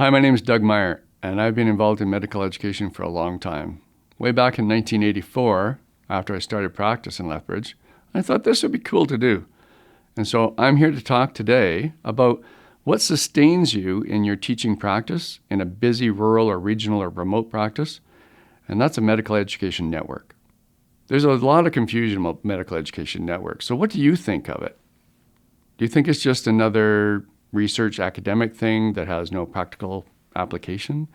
Hi, my name is Doug Myhre, and I've been involved in medical education for a long time. Way back in 1984, after I started practice in Lethbridge, I thought this would be cool to do. And so I'm here to talk today about what sustains you in your teaching practice in a busy rural or regional or remote practice, and that's a medical education network. There's a lot of confusion about medical education networks. So what do you think of it? Do you think it's just another research academic thing that has no practical application?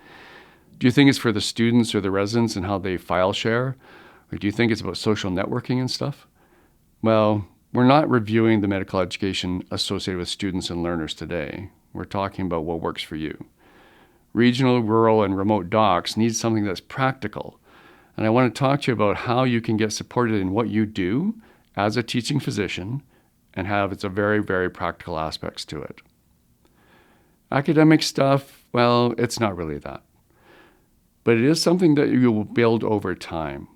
Do you think it's for the students or the residents and how they file share? Or do you think it's about social networking and stuff? Well, we're not reviewing the medical education associated with students and learners today. We're talking about what works for you. Regional, rural, and remote docs need something that's practical. And I want to talk to you about how you can get supported in what you do as a teaching physician and have it's a very, very practical aspects to it. Academic stuff, well, it's not really that. But it is something that you will build over time.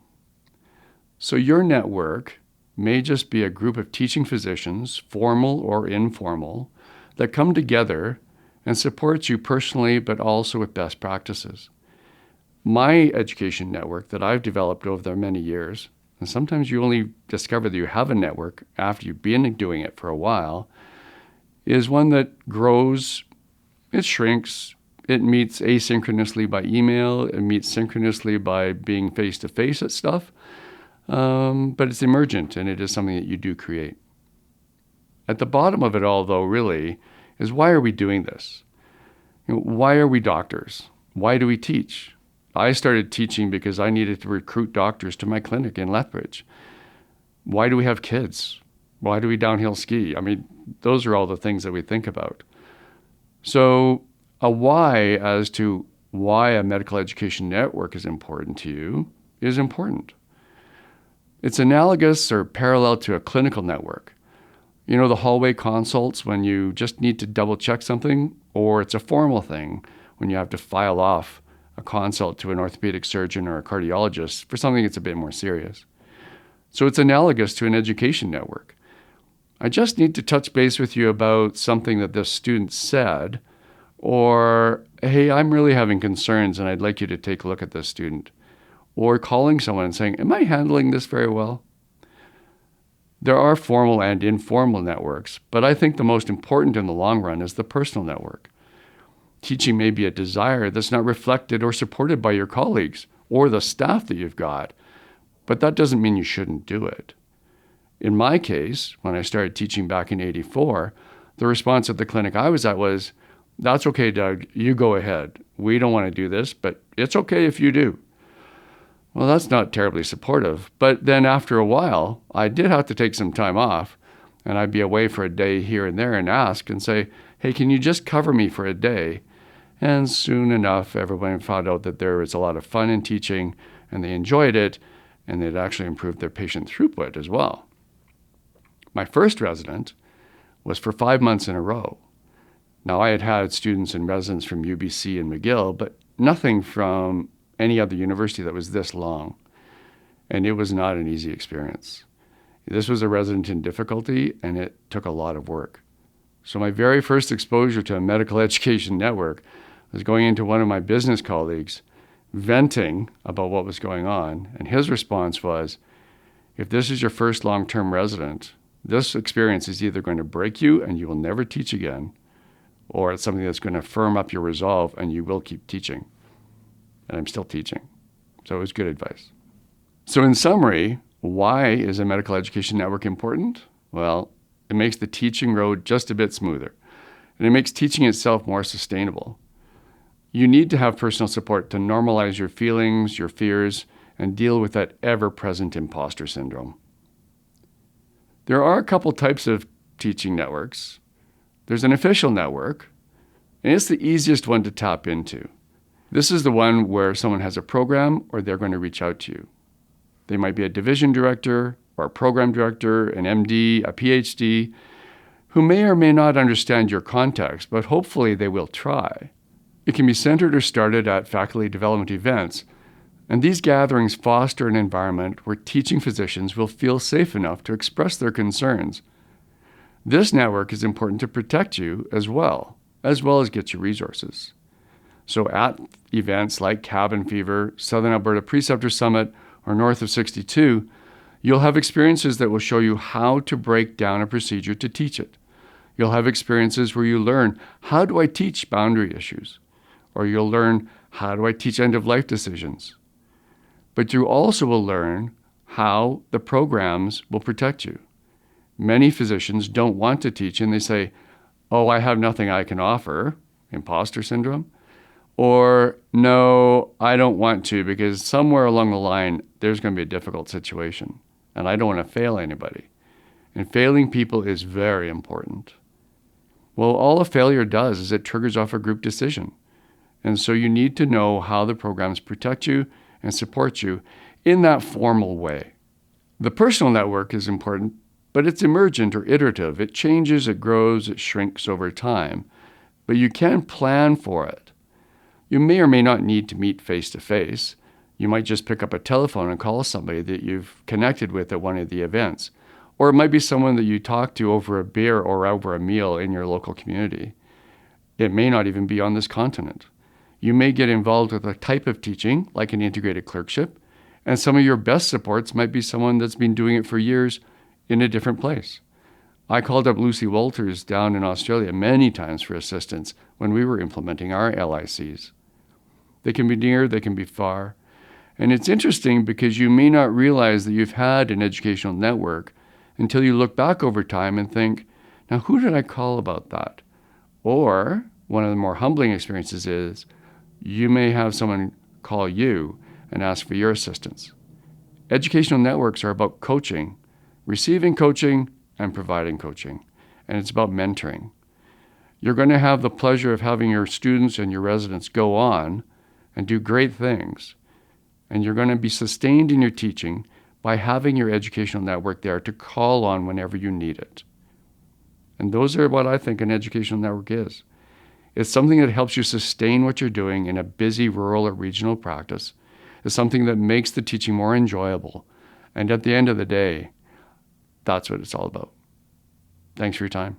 So your network may just be a group of teaching physicians, formal or informal, that come together and support you personally, but also with best practices. My education network that I've developed over the many years, and sometimes you only discover that you have a network after you've been doing it for a while, is one that grows, it shrinks, it meets asynchronously by email, it meets synchronously by being face-to-face at stuff, but it's emergent and it is something that you do create. At the bottom of it all, though, really, is why are we doing this? Why are we doctors? Why do we teach? I started teaching because I needed to recruit doctors to my clinic in Lethbridge. Why do we have kids? Why do we downhill ski? I mean, those are all the things that we think about. So a why as to why a medical education network is important to you is important. It's analogous or parallel to a clinical network. You know, the hallway consults when you just need to double check something, or it's a formal thing when you have to file off a consult to an orthopedic surgeon or a cardiologist for something that's a bit more serious. So it's analogous to an education network. I just need to touch base with you about something that this student said, or, hey, I'm really having concerns and I'd like you to take a look at this student. Or calling someone and saying, am I handling this very well? There are formal and informal networks, but I think the most important in the long run is the personal network. Teaching may be a desire that's not reflected or supported by your colleagues or the staff that you've got, but that doesn't mean you shouldn't do it. In my case, when I started teaching back in '84, the response at the clinic I was at was, that's okay, Doug, you go ahead. We don't want to do this, but it's okay if you do. Well, that's not terribly supportive, but then after a while, I did have to take some time off, and I'd be away for a day here and there and ask and say, hey, can you just cover me for a day? And soon enough, everyone found out that there was a lot of fun in teaching, and they enjoyed it, and it actually improved their patient throughput as well. My first resident was for 5 months in a row. Now, I had had students and residents from UBC and McGill, but nothing from any other university that was this long. And it was not an easy experience. This was a resident in difficulty, and it took a lot of work. So my very first exposure to a medical education network was going into one of my business colleagues, venting about what was going on. And his response was, if this is your first long-term resident, this experience is either going to break you and you will never teach again, or it's something that's going to firm up your resolve and you will keep teaching. And I'm still teaching. So it was good advice. So in summary, why is a medical education network important? Well, it makes the teaching road just a bit smoother, and it makes teaching itself more sustainable. You need to have personal support to normalize your feelings, your fears, and deal with that ever-present imposter syndrome. There are a couple types of teaching networks. There's an official network, and it's the easiest one to tap into. This is the one where someone has a program or they're going to reach out to you. They might be a division director or a program director, an MD, a PhD, who may or may not understand your context, but hopefully they will try. It can be centered or started at faculty development events, and these gatherings foster an environment where teaching physicians will feel safe enough to express their concerns. This network is important to protect you as well as get you resources. So at events like Cabin Fever, Southern Alberta Preceptor Summit, or North of 62, you'll have experiences that will show you how to break down a procedure to teach it. You'll have experiences where you learn, how do I teach boundary issues? Or you'll learn, how do I teach end-of-life decisions? But you also will learn how the programs will protect you. Many physicians don't want to teach, and they say, oh, I have nothing I can offer, imposter syndrome. Or, no, I don't want to because somewhere along the line, there's going to be a difficult situation, and I don't want to fail anybody. And failing people is very important. Well, all a failure does is it triggers off a group decision. And so you need to know how the programs protect you and support you in that formal way. The personal network is important, but it's emergent or iterative. It changes, it grows, it shrinks over time. But you can plan for it. You may or may not need to meet face-to-face. You might just pick up a telephone and call somebody that you've connected with at one of the events. Or it might be someone that you talk to over a beer or over a meal in your local community. It may not even be on this continent. You may get involved with a type of teaching, like an integrated clerkship, and some of your best supports might be someone that's been doing it for years in a different place. I called up Lucy Walters down in Australia many times for assistance when we were implementing our LICs. They can be near, they can be far. And it's interesting because you may not realize that you've had an educational network until you look back over time and think, now who did I call about that? Or one of the more humbling experiences is you may have someone call you and ask for your assistance. Educational networks are about coaching, receiving coaching, and providing coaching. And it's about mentoring. You're going to have the pleasure of having your students and your residents go on and do great things. And you're going to be sustained in your teaching by having your educational network there to call on whenever you need it. And those are what I think an educational network is. It's something that helps you sustain what you're doing in a busy rural or regional practice. It's something that makes the teaching more enjoyable. And at the end of the day, that's what it's all about. Thanks for your time.